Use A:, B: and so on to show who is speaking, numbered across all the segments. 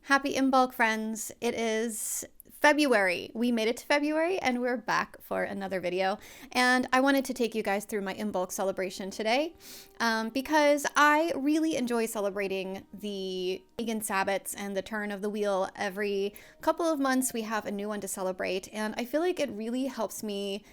A: Happy Imbolc friends. It is February. We made it to February and we're back for another video. And I wanted to take you guys through my Imbolc celebration today because I really enjoy celebrating the pagan sabbats and the turn of the wheel. Every couple of months we have a new one to celebrate, and I feel like it really helps me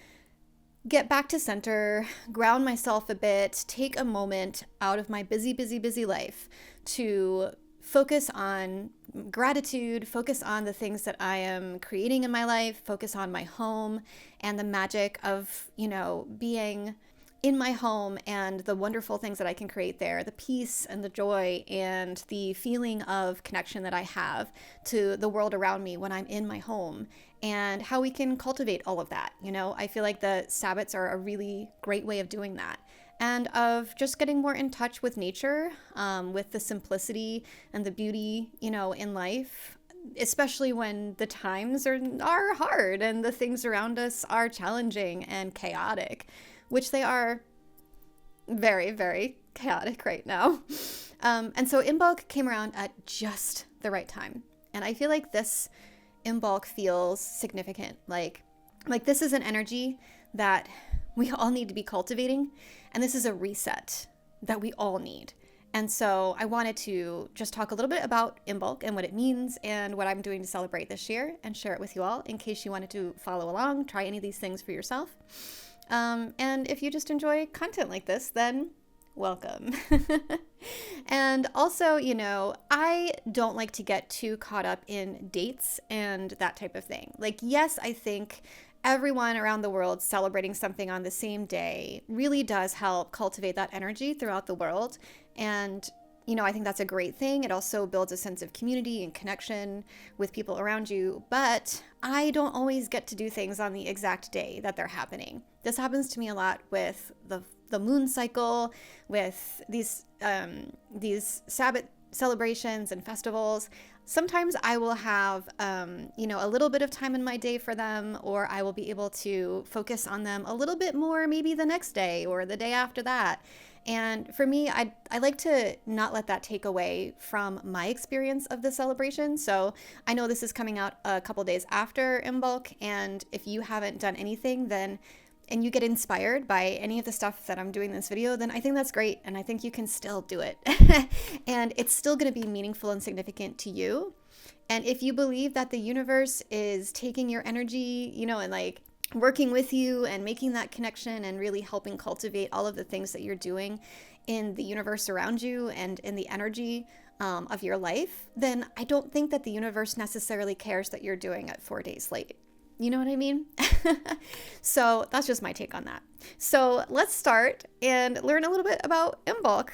A: get back to center, ground myself a bit, take a moment out of my busy life to focus on gratitude, focus on the things that I am creating in my life, focus on my home and the magic of, being in my home and the wonderful things that I can create there, the peace and the joy and the feeling of connection that I have to the world around me when I'm in my home, and how we can cultivate all of that. I feel like the sabbats are a really great way of doing that, and of just getting more in touch with nature, with the simplicity and the beauty, in life, especially when the times are hard and the things around us are challenging and chaotic, which they are very, very chaotic right now. And so Imbolc came around at just the right time. And I feel like this Imbolc feels significant. Like this is an energy that we all need to be cultivating. And this is a reset that we all need. And so I wanted to just talk a little bit about Imbolc and what it means and what I'm doing to celebrate this year, and share it with you all in case you wanted to follow along, try any of these things for yourself. And if you just enjoy content like this, then welcome. And also, I don't like to get too caught up in dates and that type of thing. Yes, I think everyone around the world celebrating something on the same day really does help cultivate that energy throughout the world. And I think that's a great thing. It also builds a sense of community and connection with people around you. But I don't always get to do things on the exact day that they're happening. This happens to me a lot with the moon cycle, with these Sabbath celebrations and festivals. Sometimes I will have, a little bit of time in my day for them, or I will be able to focus on them a little bit more maybe the next day or the day after that. And for me, I like to not let that take away from my experience of the celebration. So I know this is coming out a couple days after Imbolc, and if you haven't done anything and you get inspired by any of the stuff that I'm doing in this video, then I think that's great. And I think you can still do it. And it's still going to be meaningful and significant to you. And if you believe that the universe is taking your energy, and working with you and making that connection and really helping cultivate all of the things that you're doing in the universe around you and in the energy of your life, then I don't think that the universe necessarily cares that you're doing it 4 days late. You know what I mean? So that's just my take on that. So let's start and learn a little bit about Imbolc.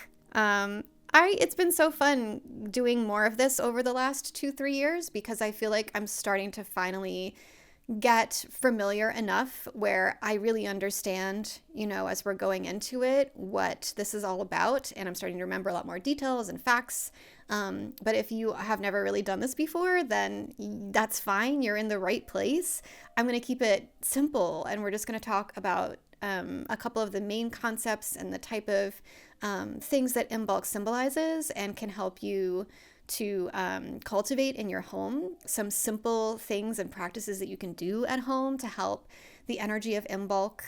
A: It's been so fun doing more of this over the last 2-3 years, because I feel like I'm starting to finally get familiar enough where I really understand, as we're going into it, what this is all about. And I'm starting to remember a lot more details and facts. But if you have never really done this before, then that's fine. You're in the right place. I'm going to keep it simple, and we're just going to talk about a couple of the main concepts and the type of things that Imbolc symbolizes and can help you to cultivate in your home. Some simple things and practices that you can do at home to help the energy of Imbolc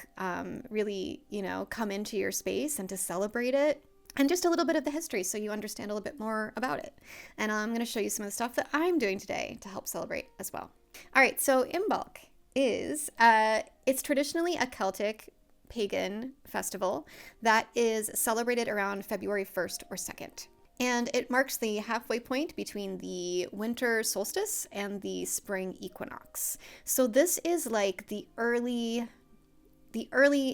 A: really, come into your space and to celebrate it. And just a little bit of the history so you understand a little bit more about it. And I'm going to show you some of the stuff that I'm doing today to help celebrate as well. All right, so Imbolc is, it's traditionally a Celtic pagan festival that is celebrated around February 1st or 2nd. And it marks the halfway point between the winter solstice and the spring equinox. So this is like the early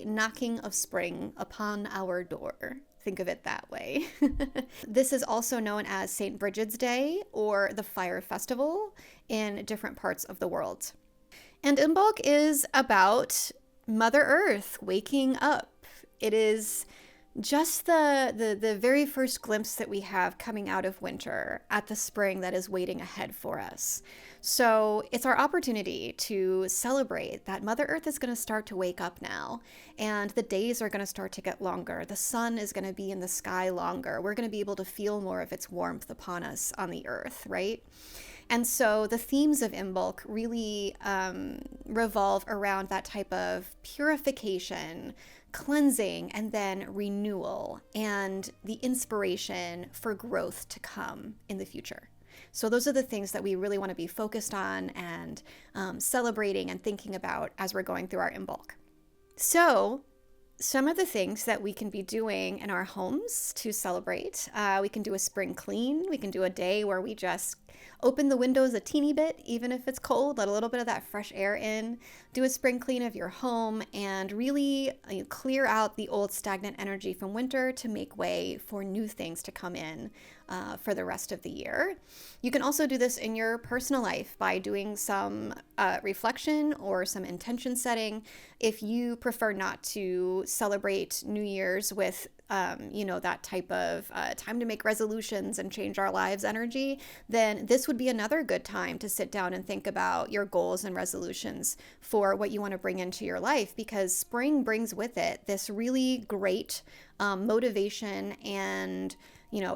A: knocking of spring upon our door. Think of it that way. This is also known as St. Brigid's Day or the Fire Festival in different parts of the world. And Imbolc is about Mother Earth waking up. It is just the very first glimpse that we have coming out of winter at the spring that is waiting ahead for us. So it's our opportunity to celebrate that Mother Earth is going to start to wake up now, and the days are going to start to get longer. The sun is going to be in the sky longer. We're going to be able to feel more of its warmth upon us on the earth, right? And so the themes of Imbolc really revolve around that type of purification, cleansing, and then renewal, and the inspiration for growth to come in the future. So those are the things that we really want to be focused on and celebrating and thinking about as we're going through our Imbolc. So some of the things that we can be doing in our homes to celebrate, we can do a spring clean. We can do a day where we just open the windows a teeny bit, even if it's cold, let a little bit of that fresh air in. Do a spring clean of your home and really clear out the old stagnant energy from winter to make way for new things to come in for the rest of the year. You can also do this in your personal life by doing some reflection or some intention setting. If you prefer not to celebrate New Year's with that type of time to make resolutions and change our lives energy, then this would be another good time to sit down and think about your goals and resolutions for what you want to bring into your life, because spring brings with it this really great motivation and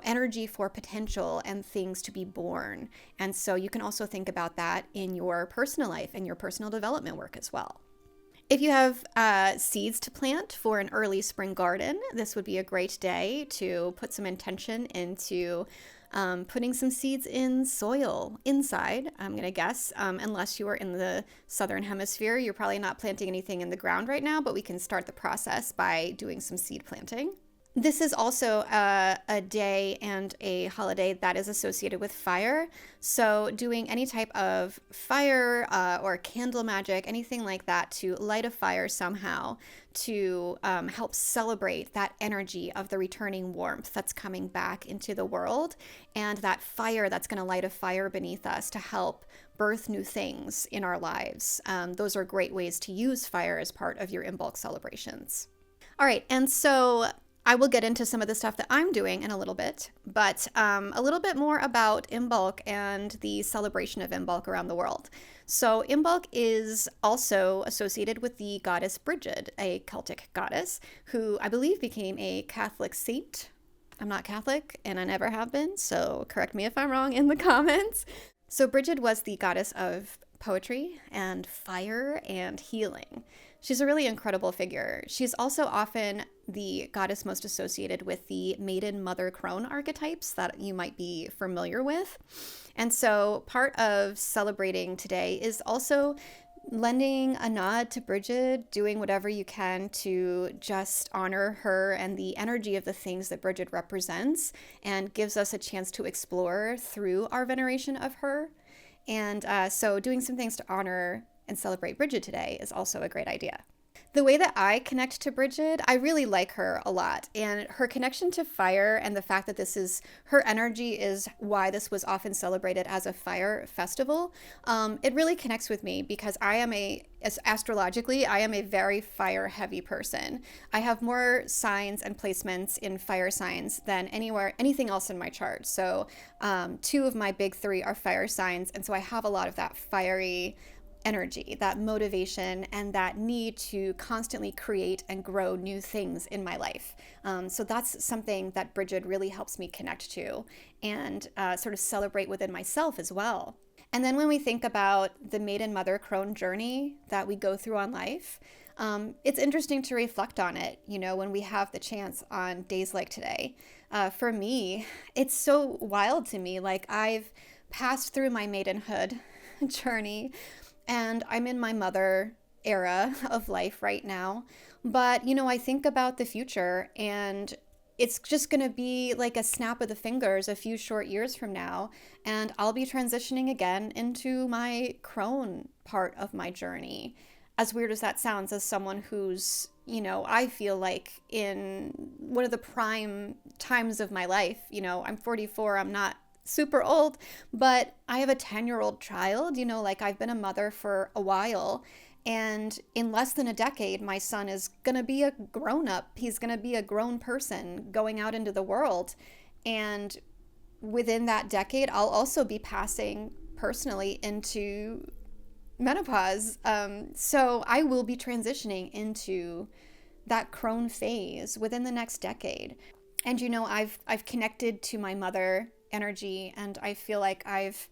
A: energy for potential and things to be born. And so you can also think about that in your personal life and your personal development work as well. If you have seeds to plant for an early spring garden, this would be a great day to put some intention into putting some seeds in soil inside, I'm going to guess. Unless you are in the southern hemisphere, you're probably not planting anything in the ground right now, but we can start the process by doing some seed planting. This is also a day and a holiday that is associated with fire. So doing any type of fire or candle magic, anything like that, to light a fire somehow to help celebrate that energy of the returning warmth that's coming back into the world, and that fire that's going to light a fire beneath us to help birth new things in our lives. Those are great ways to use fire as part of your Imbolc celebrations. All right, and so I will get into some of the stuff that I'm doing in a little bit, but a little bit more about Imbolc and the celebration of Imbolc around the world. So Imbolc is also associated with the Goddess Brigid, a Celtic goddess who I believe became a Catholic saint. I'm not Catholic, and I never have been, so correct me if I'm wrong in the comments. So Brigid was the goddess of poetry and fire and healing. She's a really incredible figure. She's also often the goddess most associated with the maiden, mother, crone archetypes that you might be familiar with. And so part of celebrating today is also lending a nod to Brigid, doing whatever you can to just honor her and the energy of the things that Brigid represents, and gives us a chance to explore through our veneration of her. And so doing some things to honor and celebrate Brigid today is also a great idea. The way that I connect to Brigid, I really like her a lot, and her connection to fire and the fact that this is her energy is why this was often celebrated as a fire festival. It really connects with me because astrologically, I am a very fire heavy person. I have more signs and placements in fire signs than anything else in my chart. So 2 of my big 3 are fire signs, and so I have a lot of that fiery energy, that motivation, and that need to constantly create and grow new things in my life. So that's something that Brigid really helps me connect to and sort of celebrate within myself as well. And then when we think about the maiden, mother, crone journey that we go through on life, it's interesting to reflect on it, when we have the chance on days like today. For me, it's so wild to me. Like, I've passed through my maidenhood journey, and I'm in my mother era of life right now. But, I think about the future, and it's just going to be like a snap of the fingers a few short years from now, and I'll be transitioning again into my crone part of my journey. As weird as that sounds, as someone who's, I feel like in one of the prime times of my life, I'm 44, I'm not super old, but I have a 10-year-old child, I've been a mother for a while, And in less than a decade, my son is going to be a grown up. He's going to be a grown person going out into the world. And within that decade, I'll also be passing personally into menopause. So I will be transitioning into that crone phase within the next decade. And I've connected to my mother energy, and I feel like I've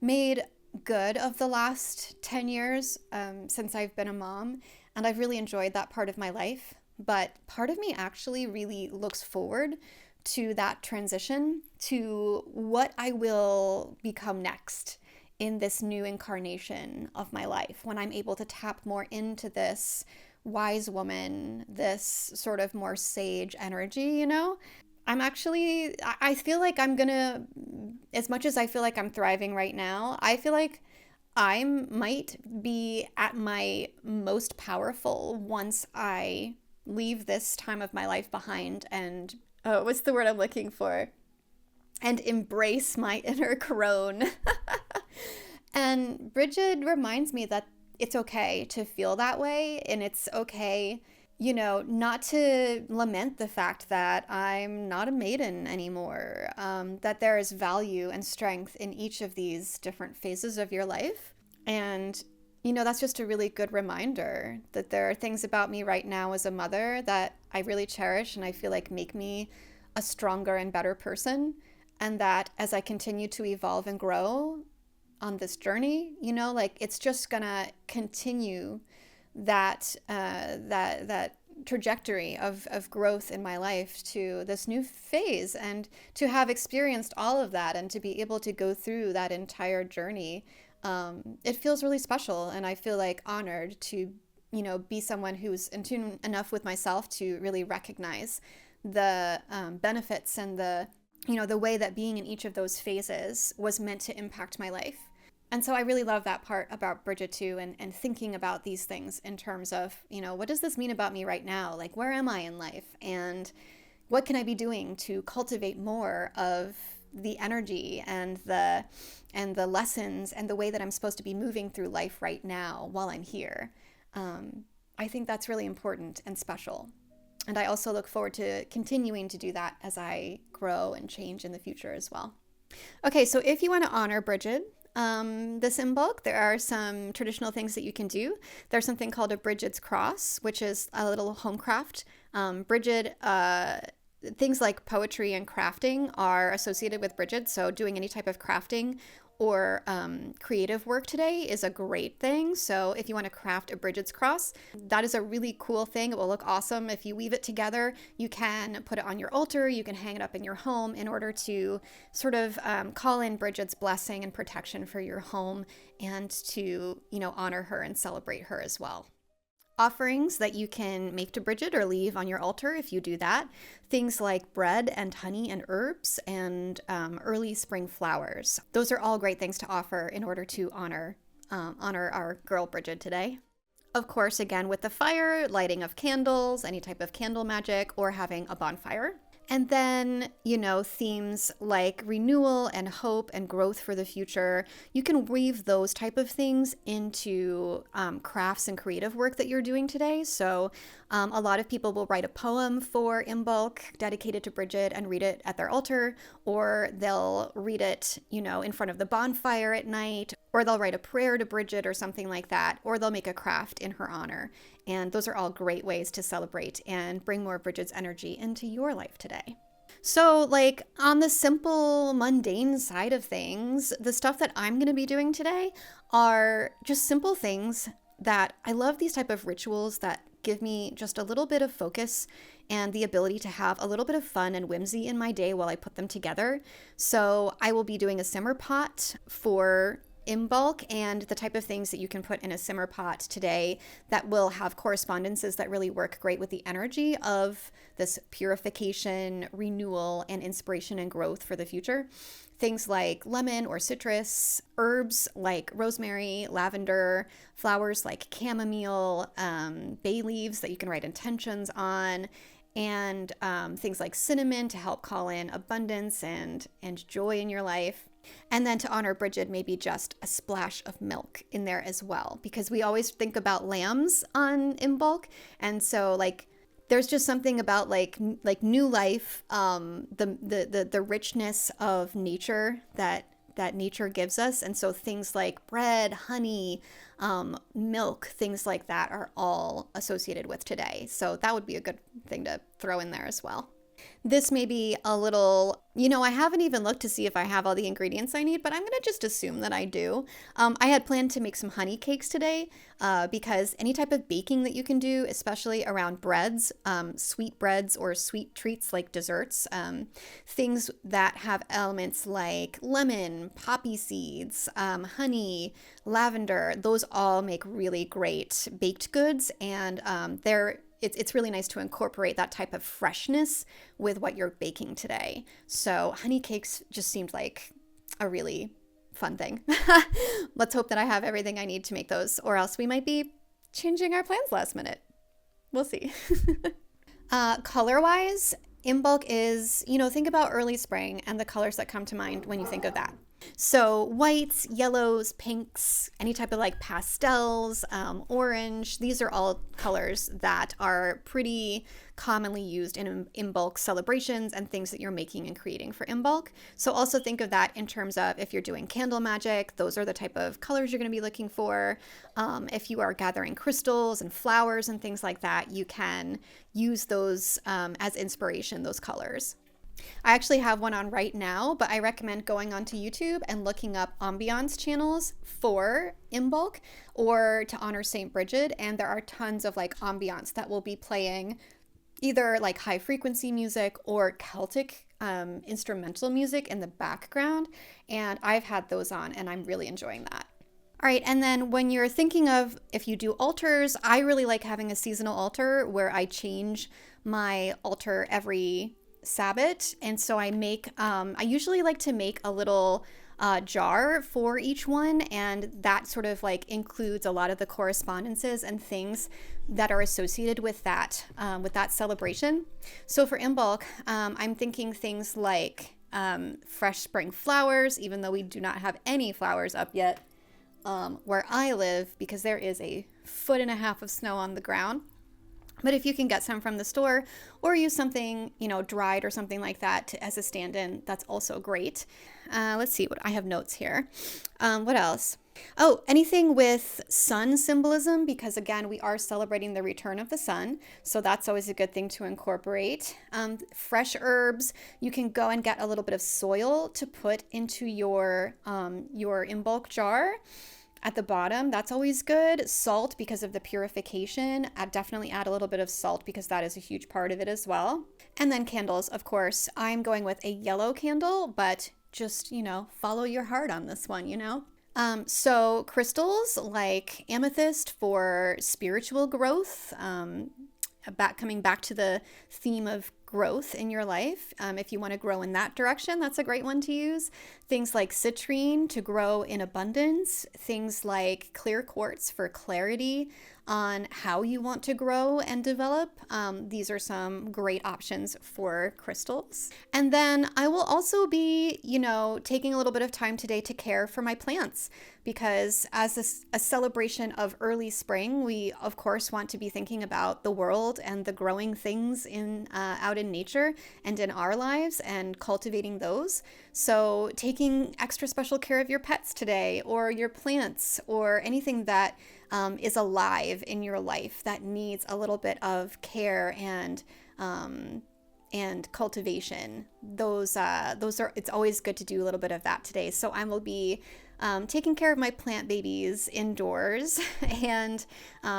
A: made good of the last 10 years since I've been a mom, and I've really enjoyed that part of my life. But part of me actually really looks forward to that transition to what I will become next in this new incarnation of my life, when I'm able to tap more into this wise woman, this sort of more sage energy. I feel like I'm gonna, as much as I feel like I'm thriving right now, I feel like I might be at my most powerful once I leave this time of my life behind and, oh, what's the word I'm looking for? And embrace my inner crone. And Brigid reminds me that it's okay to feel that way, and it's okay, not to lament the fact that I'm not a maiden anymore, that there is value and strength in each of these different phases of your life. And, that's just a really good reminder that there are things about me right now as a mother that I really cherish and I feel like make me a stronger and better person. And that as I continue to evolve and grow on this journey, it's just gonna continue that trajectory of growth in my life to this new phase, and to have experienced all of that and to be able to go through that entire journey. It feels really special, and I feel like honored to, be someone who's in tune enough with myself to really recognize the benefits and the way that being in each of those phases was meant to impact my life. And so I really love that part about Brigid too, and thinking about these things in terms of, what does this mean about me right now? Like, where am I in life? And what can I be doing to cultivate more of the energy and the lessons and the way that I'm supposed to be moving through life right now while I'm here? I think that's really important and special. And I also look forward to continuing to do that as I grow and change in the future as well. Okay, so if you want to honor Brigid, this Imbolc, there are some traditional things that you can do. There's something called a Brigid's Cross, which is a little home craft. Brigid, things like poetry and crafting are associated with Brigid, so doing any type of crafting or creative work today is a great thing. So if you want to craft a Brigid's Cross, that is a really cool thing. It will look awesome if you weave it together. You can put it on your altar, you can hang it up in your home in order to sort of call in Brigid's blessing and protection for your home, and to, honor her and celebrate her as well. Offerings that you can make to Brigid or leave on your altar if you do that. Things like bread and honey and herbs and early spring flowers. Those are all great things to offer in order to honor our girl Brigid today. Of course, again, with the fire, lighting of candles, any type of candle magic, or having a bonfire. And then, themes like renewal and hope and growth for the future. You can weave those type of things into crafts and creative work that you're doing today. So a lot of people will write a poem for Imbolc dedicated to Brigid and read it at their altar, or they'll read it, in front of the bonfire at night, or they'll write a prayer to Brigid or something like that, or they'll make a craft in her honor. And those are all great ways to celebrate and bring more Brigid's energy into your life today. So, like, on the simple, mundane side of things, the stuff that I'm going to be doing today are just simple things that I love. These type of rituals that give me just a little bit of focus and the ability to have a little bit of fun and whimsy in my day while I put them together. So I will be doing a simmer pot for Imbolc, and the type of things that you can put in a simmer pot today that will have correspondences that really work great with the energy of this purification, renewal, and inspiration and growth for the future. Things like lemon or citrus, herbs like rosemary, lavender, flowers like chamomile, bay leaves that you can write intentions on, and things like cinnamon to help call in abundance and joy in your life. And then to honor Brigid, maybe just a splash of milk in there as well, because we always think about lambs on Imbolc. And so like, there's just something about like new life, the richness of nature that nature gives us. And so things like bread, honey, milk, things like that are all associated with today. So that would be a good thing to throw in there as well. This may be a little, I haven't even looked to see if I have all the ingredients I need, but I'm going to just assume that I do. I had planned to make some honey cakes today because any type of baking that you can do, especially around breads, sweet breads or sweet treats like desserts, things that have elements like lemon, poppy seeds, honey, lavender, those all make really great baked goods, and it's really nice to incorporate that type of freshness with what you're baking today. So honey cakes just seemed like a really fun thing. Let's hope that I have everything I need to make those, or else we might be changing our plans last minute. We'll see. Color-wise, Imbolc is, think about early spring and the colors that come to mind when you think of that. So whites, yellows, pinks, any type of like pastels, orange, these are all colors that are pretty commonly used in Imbolc celebrations and things that you're making and creating for Imbolc. So also think of that in terms of if you're doing candle magic, those are the type of colors you're going to be looking for. If you are gathering crystals and flowers and things like that, you can use those as inspiration, those colors. I actually have one on right now, but I recommend going onto YouTube and looking up ambiance channels for Imbolc or to honor Saint Brigid, and there are tons of like ambiance that will be playing either like high frequency music or Celtic instrumental music in the background, and I've had those on and I'm really enjoying that. All right, and then when you're thinking of if you do altars, I really like having a seasonal altar where I change my altar every sabbat, and so I make I usually like to make a little jar for each one, and that sort of like includes a lot of the correspondences and things that are associated with that celebration. So for Imbolc, I'm thinking things like fresh spring flowers, even though we do not have any flowers up yet where I live, because there is 1.5 feet of snow on the ground. But if you can get some from the store or use something, dried or something like that as a stand-in, that's also great. Let's see what I have notes here. What else? Oh, anything with sun symbolism, because again, we are celebrating the return of the sun. So that's always a good thing to incorporate. Fresh herbs, you can go and get a little bit of soil to put into your Imbolc jar. At the bottom, that's always good. Salt, because of the purification. I'd definitely add a little bit of salt because that is a huge part of it as well. And then candles, of course. I'm going with a yellow candle, but just, follow your heart on this one, So crystals like amethyst for spiritual growth, coming back to the theme of growth in your life. If you want to grow in that direction, that's a great one to use. Things like citrine to grow in abundance. Things like clear quartz for clarity on how you want to grow and develop. These are some great options for crystals. And then I will also be, taking a little bit of time today to care for my plants, because as a celebration of early spring, we of course want to be thinking about the world and the growing things out in nature and in our lives and cultivating those. So taking extra special care of your pets today, or your plants, or anything that is alive in your life that needs a little bit of care and cultivation. Those are, it's always good to do a little bit of that today. So I will be taking care of my plant babies indoors and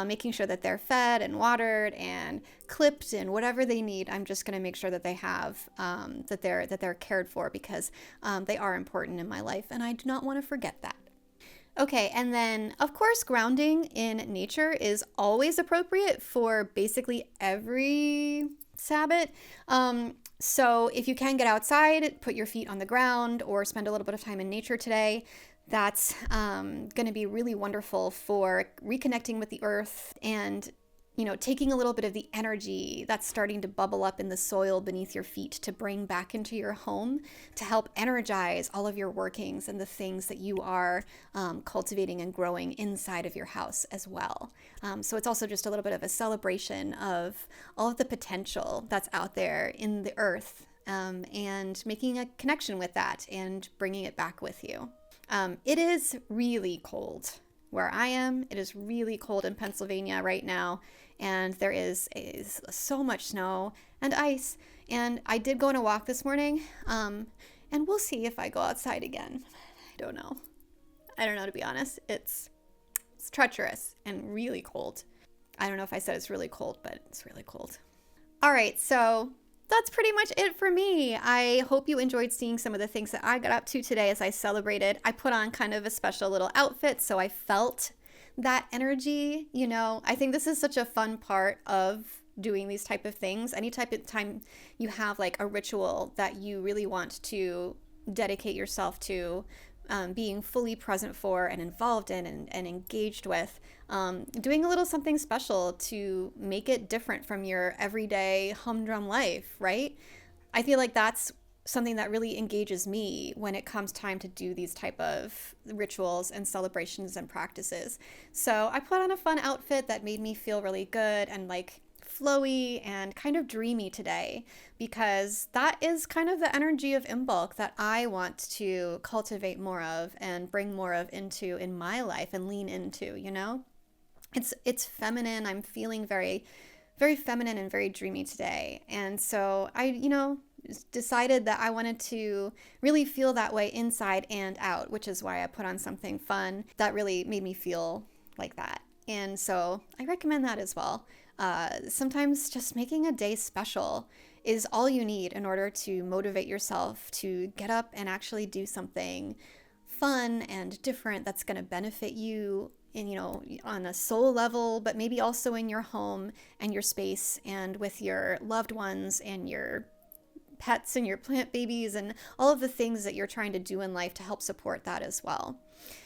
A: making sure that they're fed and watered and clipped and whatever they need. I'm just going to make sure that they have that they're cared for, because they are important in my life and I do not want to forget that. Okay, and then of course grounding in nature is always appropriate for basically every Sabbath. So if you can get outside, put your feet on the ground or spend a little bit of time in nature today. That's going to be really wonderful for reconnecting with the earth and taking a little bit of the energy that's starting to bubble up in the soil beneath your feet to bring back into your home to help energize all of your workings and the things that you are cultivating and growing inside of your house as well. So it's also just a little bit of a celebration of all of the potential that's out there in the earth, and making a connection with that and bringing it back with you. It is really cold where I am. It is really cold in Pennsylvania right now, and there is so much snow and ice. And I did go on a walk this morning, and we'll see if I go outside again. I don't know, to be honest. It's treacherous and really cold. I don't know if I said it's really cold, but it's really cold. All right, so that's pretty much it for me. I hope you enjoyed seeing some of the things that I got up to today as I celebrated. I put on kind of a special little outfit, so I felt that energy. I think this is such a fun part of doing these type of things. Any type of time you have like a ritual that you really want to dedicate yourself to, being fully present for and involved in and engaged with, doing a little something special to make it different from your everyday humdrum life, right? I feel like that's something that really engages me when it comes time to do these type of rituals and celebrations and practices. So I put on a fun outfit that made me feel really good and like flowy and kind of dreamy today, because that is kind of the energy of Imbolc that I want to cultivate more of and bring more of into in my life and lean into. It's feminine. I'm feeling very, very feminine and very dreamy today. And so I, decided that I wanted to really feel that way inside and out, which is why I put on something fun that really made me feel like that. And so I recommend that as well. Sometimes just making a day special is all you need in order to motivate yourself to get up and actually do something fun and different that's going to benefit you on a soul level, but maybe also in your home and your space and with your loved ones and your pets and your plant babies and all of the things that you're trying to do in life to help support that as well.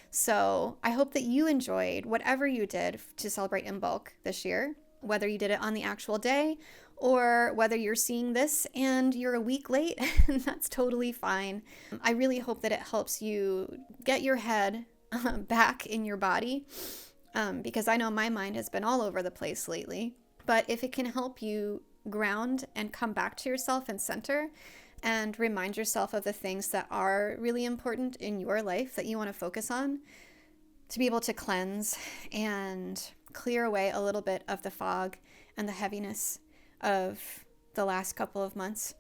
A: So I hope that you enjoyed whatever you did to celebrate Imbolc this year, whether you did it on the actual day or whether you're seeing this and you're a week late, that's totally fine. I really hope that it helps you get your head back in your body, because I know my mind has been all over the place lately. But if it can help you ground and come back to yourself and center and remind yourself of the things that are really important in your life that you want to focus on, to be able to cleanse and clear away a little bit of the fog and the heaviness of the last couple of months,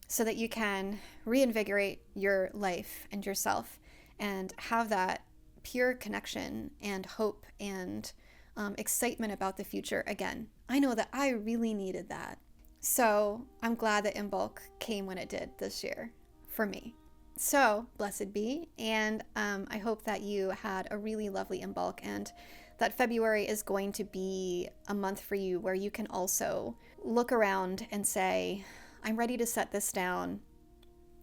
A: so that you can reinvigorate your life and yourself and have that pure connection and hope and excitement about the future again. I know that I really needed that. So I'm glad that Imbolc came when it did this year for me. So blessed be. And I hope that you had a really lovely Imbolc, and that February is going to be a month for you where you can also look around and say, I'm ready to set this down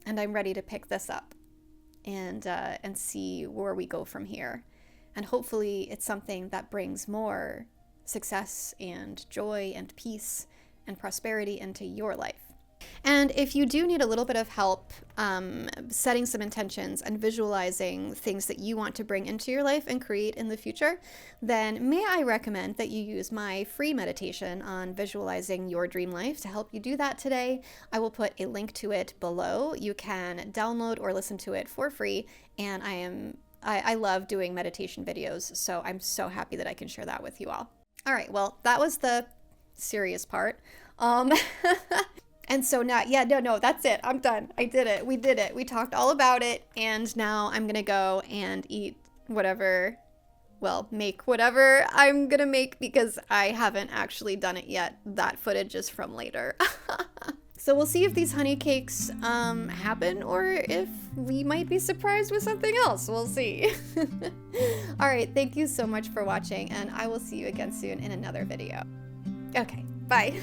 A: and I'm ready to pick this up and see where we go from here. And hopefully it's something that brings more success and joy and peace and prosperity into your life. And if you do need a little bit of help setting some intentions and visualizing things that you want to bring into your life and create in the future, then may I recommend that you use my free meditation on visualizing your dream life to help you do that today. I will put a link to it below. You can download or listen to it for free, and I love doing meditation videos, so I'm so happy that I can share that with you all. All right, well, that was the serious part. And so now, no, that's it. I'm done. I did it. We did it. We talked all about it. And now I'm going to go and eat whatever, make whatever I'm going to make, because I haven't actually done it yet. That footage is from later. So we'll see if these honey cakes happen, or if we might be surprised with something else. We'll see. All right. Thank you so much for watching, and I will see you again soon in another video. Okay. Bye.